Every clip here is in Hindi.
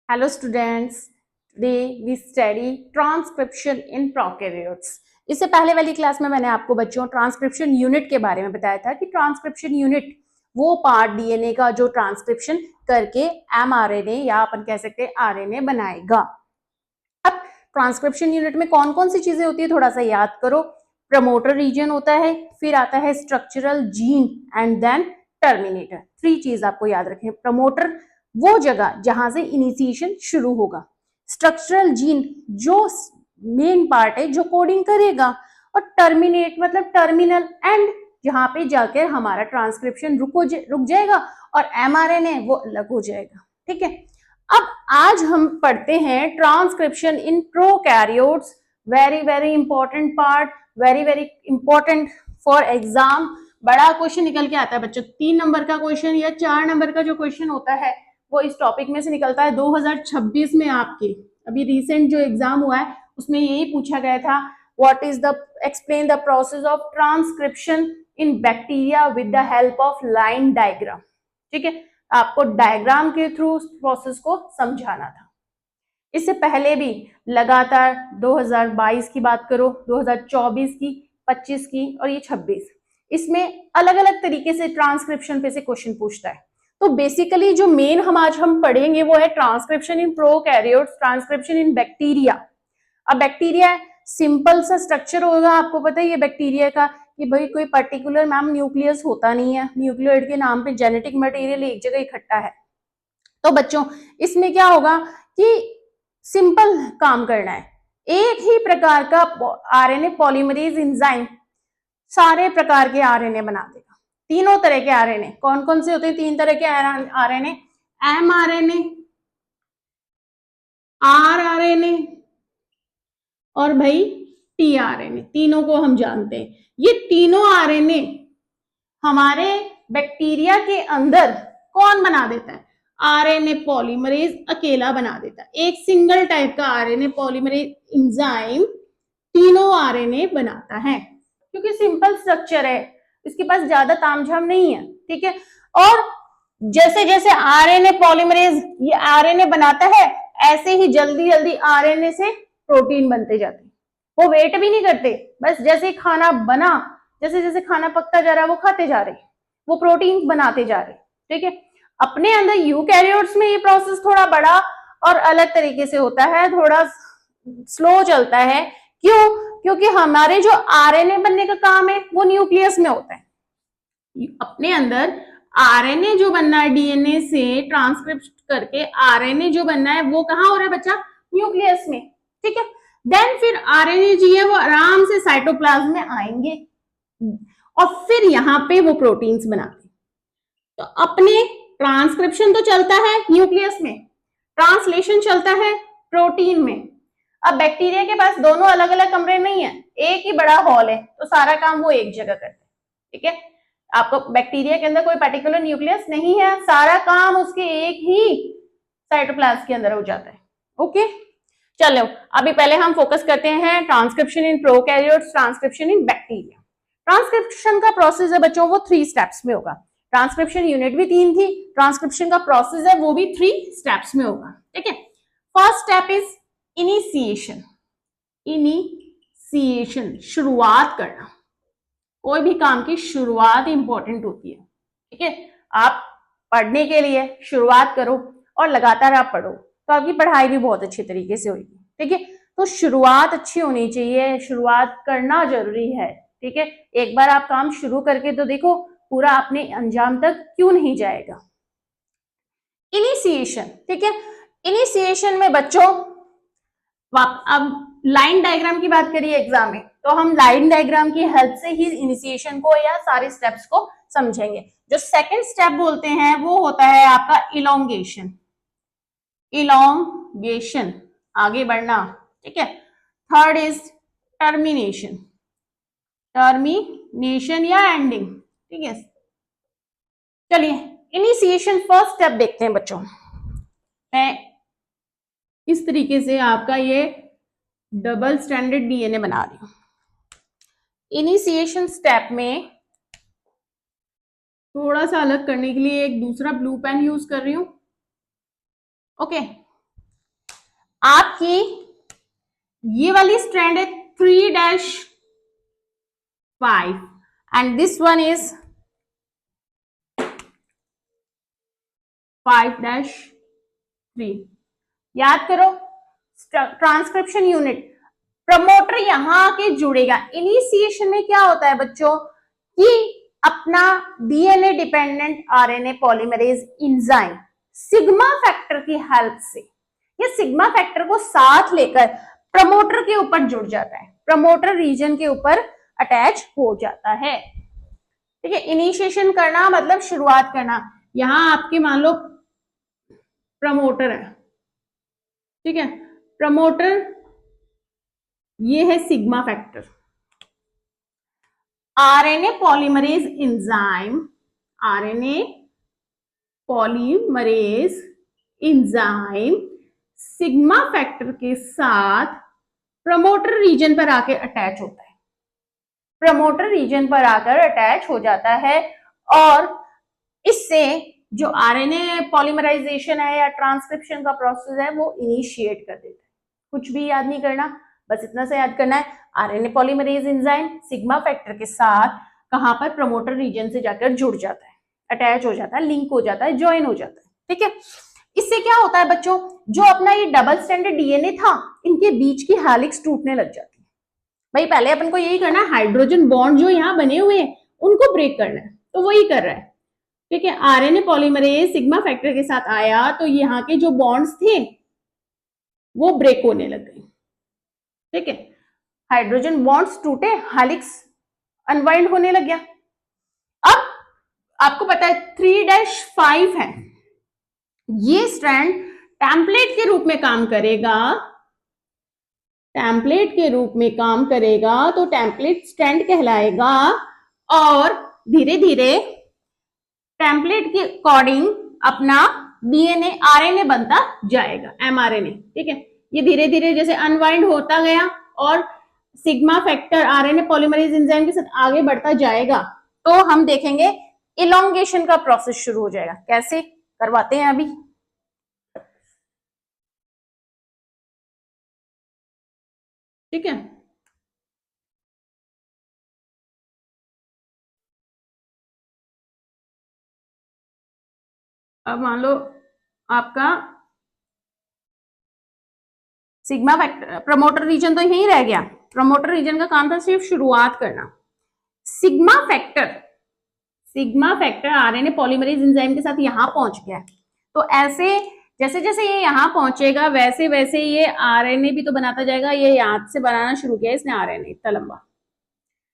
Hello students, today we study transcription in prokaryotes. इससे पहले वाली क्लास में मैंने आपको बच्चों ट्रांसक्रिप्शन यूनिट के बारे में बताया था कि ट्रांसक्रिप्शन यूनिट वो पार्ट डीएनए का जो ट्रांसक्रिप्शन करके एमआरएनए या अपन कह सकते हैं आरएनए बनाएगा। अब ट्रांसक्रिप्शन यूनिट में कौन कौन सी चीजें होती है थोड़ा सा याद करो। प्रमोटर रीजन होता है, फिर आता है structural gene and then terminator. 3 चीज आपको याद रखें। प्रमोटर वो जगह जहां से इनिशिएशन शुरू होगा, स्ट्रक्चरल जीन जो मेन पार्ट है जो कोडिंग करेगा, और टर्मिनेट मतलब टर्मिनल एंड जहां पे जाकर हमारा ट्रांसक्रिप्शन रुक जाएगा और एमआरएनए वो अलग हो जाएगा। ठीक है, अब आज हम पढ़ते हैं transcription in prokaryotes. Very very important part, very very important for exam. बड़ा क्वेश्चन निकल के आता है बच्चों, 3 नंबर का क्वेश्चन या 4 नंबर का जो क्वेश्चन होता है वो इस टॉपिक में से निकलता है 2026 में। आपके अभी रिसेंट जो एग्जाम हुआ है उसमें यही पूछा गया था, what is the explain the process of transcription in bacteria with the help of line diagram. ठीक है, आपको डायग्राम के थ्रू प्रोसेस को समझाना था। इससे पहले भी लगातार 2022 की बात करो, 2024 की, 25 की और ये 26, इसमें अलग अलग तरीके से ट्रांसक्रिप्शन पे से क्वेश्चन पूछता है। तो बेसिकली जो मेन हम पढ़ेंगे वो है transcription in prokaryotes, transcription in bacteria. अब बैक्टीरिया सिंपल सा स्ट्रक्चर होगा, आपको पता है ये बैक्टीरिया का कि भाई कोई पर्टिकुलर मैम न्यूक्लियस होता नहीं है, न्यूक्लियोइड के नाम पे जेनेटिक मटेरियल एक जगह इकट्ठा है। तो बच्चों इसमें क्या होगा कि सिंपल काम करना है, एक ही प्रकार का आरएनए पॉलीमरेज एंजाइम सारे प्रकार के आरएनए बना देगा। तीनों तरह के आरएनए कौन कौन से होते हैं? 3 तरह के आरएनए, एमआरएनए, आरआरएनए और भाई टीआरएनए। तीनों को हम जानते हैं। ये तीनों आरएनए हमारे बैक्टीरिया के अंदर कौन बना देता है? आरएनए पॉलीमरेज अकेला बना देता है। एक सिंगल टाइप का आरएनए पॉलीमरेज एंजाइम तीनों आरएनए बनाता है, क्योंकि सिंपल स्ट्रक्चर है, इसके पास ज्यादा तामझाम नहीं है। ठीक है, और जैसे जैसे आरएनए पॉलीमरेज ये आरएनए बनाता है, ऐसे ही जल्दी जल्दी आरएनए से प्रोटीन बनते जाते हैं। वो वेट भी नहीं करते, बस जैसे खाना बना, जैसे जैसे खाना पकता जा रहा है वो खाते जा रहे, वो प्रोटीन बनाते जा रहे। ठीक है, अपने अंदर यूकैरियोट्स में ये प्रोसेस थोड़ा बड़ा और अलग तरीके से होता है, थोड़ा स्लो चलता है। क्यों? क्योंकि हमारे जो आरएनए बनने का काम है वो न्यूक्लियस में होता है। अपने अंदर आरएनए जो बनना है डीएनए से ट्रांसक्रिप्ट करके, आरएनए जो बनना है वो कहां हो रहा है बच्चा? न्यूक्लियस में। ठीक है, देन फिर आरएनए जी है वो आराम से साइटोप्लाज्म में आएंगे और फिर यहाँ पे वो प्रोटीन्स बनाते। तो अपने ट्रांसक्रिप्शन तो चलता है न्यूक्लियस में, ट्रांसलेशन चलता है प्रोटीन में। अब बैक्टीरिया के पास दोनों अलग अलग कमरे नहीं है, एक ही बड़ा हॉल है, तो सारा काम वो एक जगह करते हैं। ठीक है, आपको बैक्टीरिया के अंदर कोई पर्टिकुलर न्यूक्लियस नहीं है, सारा काम उसके एक ही साइटोप्लाज्म के अंदर हो जाता है। ओके, चलो अभी पहले हम फोकस करते हैं transcription in prokaryotes, transcription in bacteria. Transcription का प्रोसेस है बच्चों वो 3 स्टेप्स में होगा। ट्रांसक्रिप्शन यूनिट भी 3 थी, ट्रांसक्रिप्शन का प्रोसेस है वो भी 3 स्टेप्स में होगा। ठीक है, first step is initiation. Initiation शुरुआत करना, कोई भी काम की शुरुआत इंपॉर्टेंट होती है। ठीक है, आप पढ़ने के लिए शुरुआत करो और लगातार आप पढ़ो तो आपकी पढ़ाई भी बहुत अच्छे तरीके से होगी। ठीक है, तो शुरुआत अच्छी होनी चाहिए, शुरुआत करना जरूरी है। ठीक है, एक बार आप काम शुरू करके तो देखो पूरा अपने अंजाम तक क्यों नहीं जाएगा। इनिशिएशन, ठीक है, इनिशिएशन में बच्चों अब लाइन डायग्राम की बात करिए एग्जाम में, तो हम लाइन डायग्राम की हेल्प से ही इनिशिएशन को या सारे स्टेप्स को समझेंगे। जो सेकंड स्टेप बोलते हैं वो होता है आपका इलोंगेशन। इलोंगेशन, आगे बढ़ना। ठीक है, थर्ड इज टर्मिनेशन, टर्मिनेशन या एंडिंग। ठीक है, चलिए इनिशिएशन फर्स्ट स्टेप देखते हैं बच्चों। मैं इस तरीके से आपका ये डबल स्टैंडर्ड डीएनए बना रही हूं। इनिशिएशन स्टेप में थोड़ा सा अलग करने के लिए एक दूसरा ब्लू पेन यूज कर रही हूं। ओके, आपकी ये वाली स्ट्रैंड है 3-5 एंड दिस वन इज 5-3। याद करो, ट्रांसक्रिप्शन यूनिट प्रमोटर यहां आके जुड़ेगा। इनिशिएशन में क्या होता है बच्चों कि अपना DNA dependent RNA polymerase enzyme sigma factor की हेल्प से ये सिग्मा फैक्टर को साथ लेकर प्रमोटर के ऊपर जुड़ जाता है, प्रमोटर रीजन के ऊपर अटैच हो जाता है। ठीक है, इनिशिएशन करना मतलब शुरुआत करना। यहां आपके मान लो प्रमोटर है, ठीक है, प्रमोटर ये है sigma factor. RNA polymerase enzyme, RNA polymerase enzyme sigma factor के साथ प्रमोटर रीजन पर आके अटैच होता है, प्रमोटर रीजन पर आकर अटैच हो जाता है और इससे जो आरएनए पॉलीमराइजेशन है या ट्रांसक्रिप्शन का प्रोसेस है वो इनिशिएट कर देता है। कुछ भी याद नहीं करना, बस इतना से याद करना है, RNA polymerase enzyme sigma factor के साथ कहां पर प्रमोटर रीजन से जाकर जुड़ जाता है, अटैच हो जाता है, लिंक हो जाता है, ज्वाइन हो जाता है। ठीक है, इससे क्या होता है बच्चों, जो अपना ये डबल स्ट्रैंडेड डीएनए था इनके बीच की हेलिक्स टूटने लग जाती है। भाई पहले अपन को यही करना है, हाइड्रोजन बॉन्ड जो यहाँ बने हुए हैं उनको ब्रेक करना है, तो वही कर रहा है। ठीक है, आरएनए पॉलीमरेज सिग्मा फैक्टर के साथ आया तो यहाँ के जो बॉन्ड्स थे वो ब्रेक होने लग गए। ठीक है, हाइड्रोजन बॉन्ड्स टूटे, हेलिक्स अनवाइंड होने लग गया। अब आपको पता है 3-5 है, ये स्ट्रैंड टेम्पलेट के रूप में काम करेगा, टेम्पलेट के रूप में काम करेगा तो टेम्पलेट स्ट्रैंड कहलाएगा और धीरे धीरे टेम्पलेट के अकॉर्डिंग अपना डीएनए आरएनए बनता जाएगा, एमआरएनए। ठीक है, ये धीरे धीरे जैसे अनवाइंड होता गया और sigma factor RNA polymerase enzyme के साथ आगे बढ़ता जाएगा तो हम देखेंगे इलोंगेशन का प्रोसेस शुरू हो जाएगा। कैसे करवाते हैं अभी। ठीक है, अब मान लो आपका सिग्मा फैक्टर प्रमोटर रीजन तो यही रह गया, प्रमोटर रीजन का काम था सिर्फ शुरुआत करना। Sigma factor RNA polymerase enzyme के साथ यहां पहुंच गया, तो ऐसे जैसे जैसे ये यहां पहुंचेगा वैसे वैसे ये आरएनए भी तो बनाता जाएगा। ये यहां से बनाना शुरू किया इसने आरएनए इतना लंबा,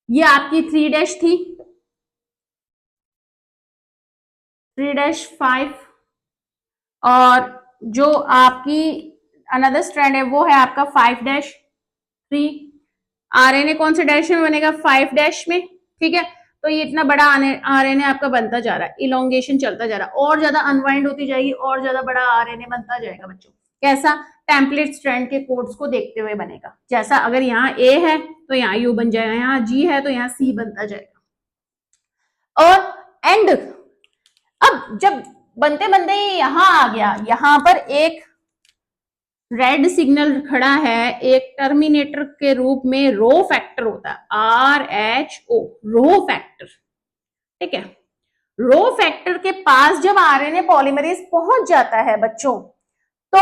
ये आपकी 3' थी, 3-5 और जो आपकी अनदर स्ट्रैंड है वो है आपका 5-3। आरएनए कौन से डैश में बनेगा, 5' में। ठीक है, तो ये इतना बड़ा आरएनए आपका बनता जा रहा है, इलोंगेशन चलता जा रहा है, और ज्यादा अनवाइंड होती जाएगी, और ज्यादा बड़ा आरएनए बनता जाएगा बच्चों। कैसा, टेम्पलेट स्ट्रैंड के कोड्स को देखते हुए बनेगा। जैसा अगर यहाँ ए है तो यहाँ यू बन जाएगा, यहाँ जी है तो यहाँ सी बनता जाएगा। और एंड अब जब बनते बनते यहां आ गया, यहां पर एक रेड सिग्नल खड़ा है, एक टर्मिनेटर के रूप में रो फैक्टर होता है, RHO, रो फैक्टर। ठीक है, रो फैक्टर के पास जब आरएनए पॉलीमरेज पहुंच जाता है बच्चों तो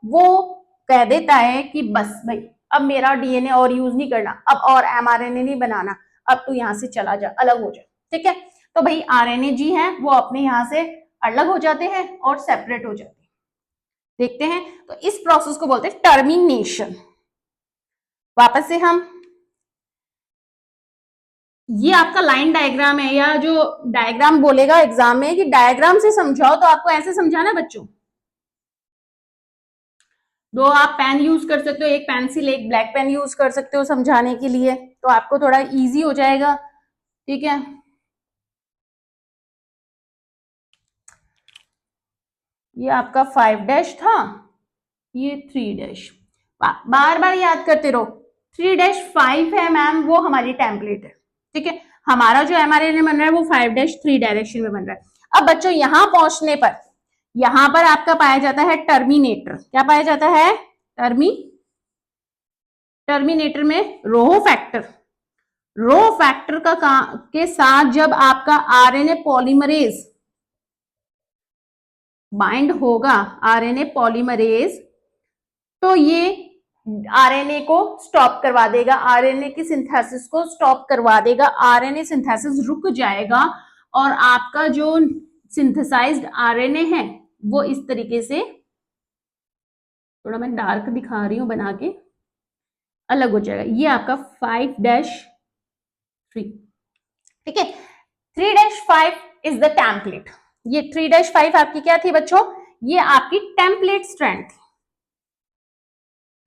वो कह देता है कि बस भाई अब मेरा डीएनए और यूज नहीं करना, अब और एमआरएनए नहीं बनाना, अब तू यहां से चला जा, अलग हो जा। ठीक है, तो भाई आरएनए जी है वो अपने यहां से अलग हो जाते हैं और सेपरेट हो जाते हैं। देखते हैं, तो इस प्रोसेस को बोलते हैं टर्मिनेशन। वापस से हम, ये आपका लाइन डायग्राम है, या जो डायग्राम बोलेगा एग्जाम में कि डायग्राम से समझाओ, तो आपको ऐसे समझाना बच्चों। दो आप पेन यूज कर सकते हो, एक पेंसिल एक ब्लैक पेन यूज कर सकते हो समझाने के लिए, तो आपको थोड़ा इजी हो जाएगा। ठीक है, ये आपका 5' था, ये 3'। बार बार याद करते रहो, 3-5 है मैम, वो हमारी टेम्पलेट है। ठीक है, हमारा जो एमआरएनए बन रहा है वो 5-3 डायरेक्शन में बन रहा है। अब बच्चों यहां पहुंचने पर, यहां पर आपका पाया जाता है टर्मिनेटर। क्या पाया जाता है, टर्मिनेटर में रो फैक्टर के साथ जब आपका आरएनए पॉलीमरेज बाइंड होगा, आरएनए पॉलीमरेज, तो ये आरएनए को स्टॉप करवा देगा, आरएनए की सिंथेसिस को स्टॉप करवा देगा, आरएनए सिंथेसिस रुक जाएगा और आपका जो सिंथेसाइज्ड आरएनए है वो इस तरीके से, थोड़ा मैं डार्क दिखा रही हूं बना के, अलग हो जाएगा। ये आपका 5-3, ठीक है। 3-5 इज द टेम्पलेट। ये 3-5 आपकी क्या थी बच्चों? ये आपकी टेम्पलेट स्ट्रैंड थी।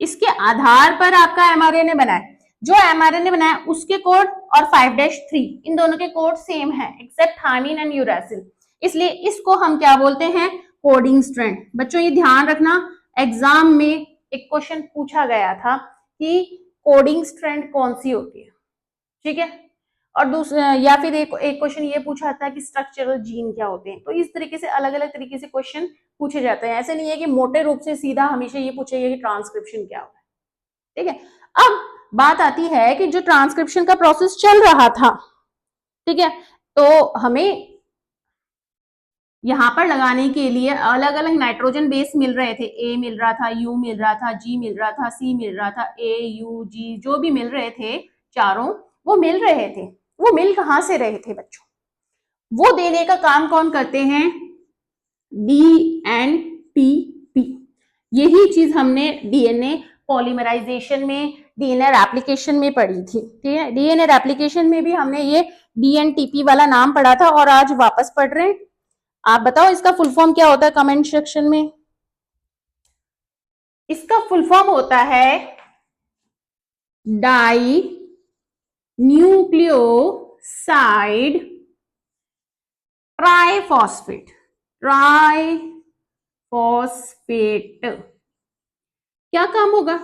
इसके आधार पर आपका एमआरएनए बना है। जो एमआरएनए बना है उसके कोड और 5-3 इन दोनों के कोड सेम है एक्सेप्ट थायमिन एंड यूरासिल, इसलिए इसको हम क्या बोलते हैं? Coding strand. बच्चों ये ध्यान रखना, एग्जाम में एक क्वेश्चन पूछा गया था कि कोडिंग स्ट्रैंड कौन सी होती है, ठीक है। और दूसरा या फिर एक क्वेश्चन ये पूछा था कि स्ट्रक्चरल जीन क्या होते हैं। तो इस तरीके से अलग अलग तरीके से क्वेश्चन पूछे जाते हैं। ऐसे नहीं है कि मोटे रूप से सीधा हमेशा ये पूछेगा कि ट्रांसक्रिप्शन क्या होता है, ठीक है। अब बात आती है कि जो ट्रांसक्रिप्शन का प्रोसेस चल रहा था, ठीक है, तो हमें यहां पर लगाने के लिए अलग अलग नाइट्रोजन बेस मिल रहे थे। ए मिल रहा था, यू मिल रहा था, जी मिल रहा था, सी मिल रहा था, ए यू जी जो भी मिल रहे थे चारों, वो मिल रहे थे। वो मिल कहां से रहे थे बच्चों? वो देने का काम कौन करते हैं? डीएनटीपी। यही चीज हमने डीएनए पॉलीमराइजेशन में, डीएनए एप्लीकेशन में पढ़ी थी, ठीक है। डीएनए एप्लीकेशन में भी हमने ये डीएनटीपी वाला नाम पढ़ा था और आज वापस पढ़ रहे हैं। आप बताओ इसका फुल फॉर्म क्या होता है कमेंट सेक्शन में। इसका फुल फॉर्म होता है डाई न्यूक्लियोसाइड ट्राइफॉस्फेट। क्या काम होगा?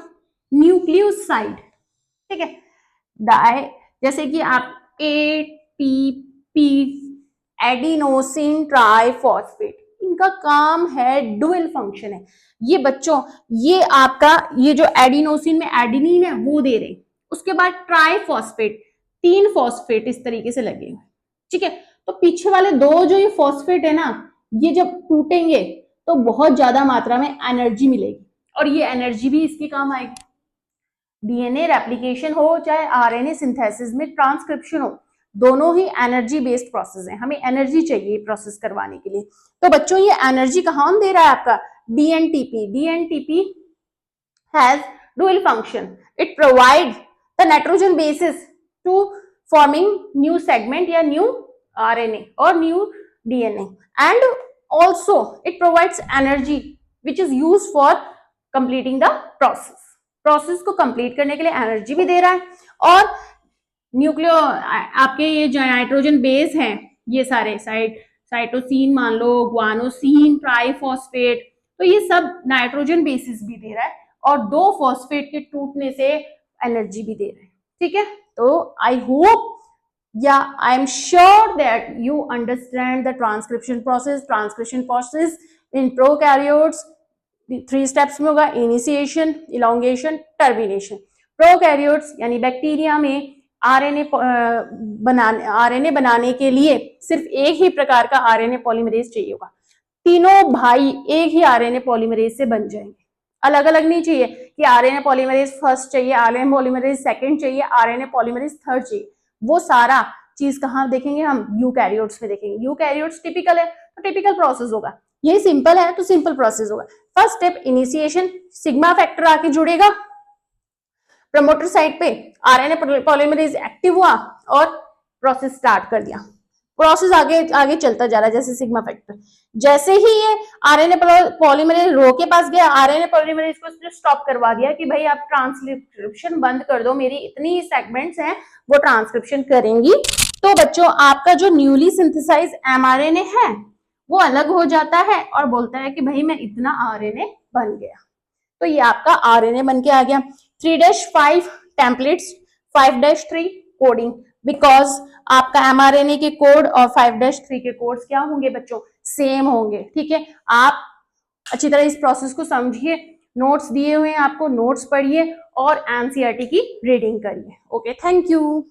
न्यूक्लियोसाइड, ठीक है। डाई जैसे कि आप एटीपी, एडिनोसिन ट्राइफॉस्फेट, इनका काम है, डुअल फंक्शन है ये बच्चों। ये आपका ये जो एडिनोसिन में एडिनिन है वो दे रहे, उसके बाद ट्राइफॉस्फेट, 3 फॉस्फेट इस तरीके से लगे, ठीक है। तो पीछे वाले 2 जो ये फॉस्फेट है ना, ये जब टूटेंगे तो बहुत ज्यादा मात्रा में एनर्जी मिलेगी और ये एनर्जी भी इसके काम आएगी। डीएनए रेप्लिकेशन हो चाहे आरएनए सिंथेसिस में ट्रांसक्रिप्शन हो, दोनों ही एनर्जी बेस्ड प्रोसेस है। हमें एनर्जी चाहिए प्रोसेस करवाने के लिए। तो बच्चों ये एनर्जी कहाँ दे रहा है आपका? DNTP. DNTP has dual function, it provide the nitrogen basis to forming new segment या न्यू आरएनए और new DNA, and also it provides energy which is used for completing the process को कंप्लीट करने के लिए एनर्जी भी दे रहा है। और न्यूक्लियो आपके ये जो नाइट्रोजन बेस हैं ये सारे साइटोसिन मान लो, ग्वानोसिन, ट्राइफॉस्फेट, तो ये सब नाइट्रोजन बेसिस भी दे रहा है और 2 फॉस्फेट के टूटने से एनर्जी भी दे रहा है, ठीक है। तो I hope I am sure that you understand the transcription process in prokaryotes 3 steps में होगा, इनिशिएशन, इलोंगेशन, टर्मिनेशन। प्रोकैरियोट्स यानी बैक्टीरिया में आरएनए बनाने के लिए सिर्फ एक ही प्रकार का आरएनए पॉलीमरेज चाहिए होगा। तीनों भाई एक ही आरएनए पॉलीमरेज से बन जाएंगे, अलग अलग नहीं चाहिए कि आरएनए पॉलीमरेज फर्स्ट चाहिए, आरएनए पॉलीमरेज सेकंड चाहिए, आरएनए पॉलीमरेज थर्ड चाहिए। वो सारा चीज कहाँ देखेंगे हम? यूकैरियोट्स में देखेंगे। यूकैरियोट्स टिपिकल है तो टिपिकल प्रोसेस होगा, ये सिंपल है तो सिंपल प्रोसेस होगा। First step initiation, sigma factor आके जुड़ेगा प्रमोटर साइड पे, आरएनए पॉलीमरेज एक्टिव हुआ और प्रोसेस स्टार्ट कर दिया। प्रोसेस आगे आगे चलता जा रहा है जैसे सिग्मा फैक्टर। जैसे ही ये आरएनए पॉलीमरेज रो के पास गया, आरएनए पॉलीमरेज को स्टॉप करवा दिया कि भाई आप ट्रांसक्रिप्शन बंद कर दो, मेरी इतनी सेगमेंट्स हैं वो ट्रांसक्रिप्शन करेंगी। तो बच्चों आपका जो न्यूली सिंथेसाइज एमआरएनए है वो अलग हो जाता है और बोलता है कि भाई मैं इतना आरएनए बन गया। तो ये आपका आरएनए बन के आ गया। 3-5 टेम्पलेट्स, 5-3 कोडिंग, बिकॉज आपका एमआरएनए के कोड और 5-3 के कोड्स क्या होंगे बच्चों? सेम होंगे, ठीक है। आप अच्छी तरह इस प्रोसेस को समझिए। नोट्स दिए हुए हैं आपको, नोट्स पढ़िए और एनसीईआरटी की रीडिंग करिए। Okay, thank you.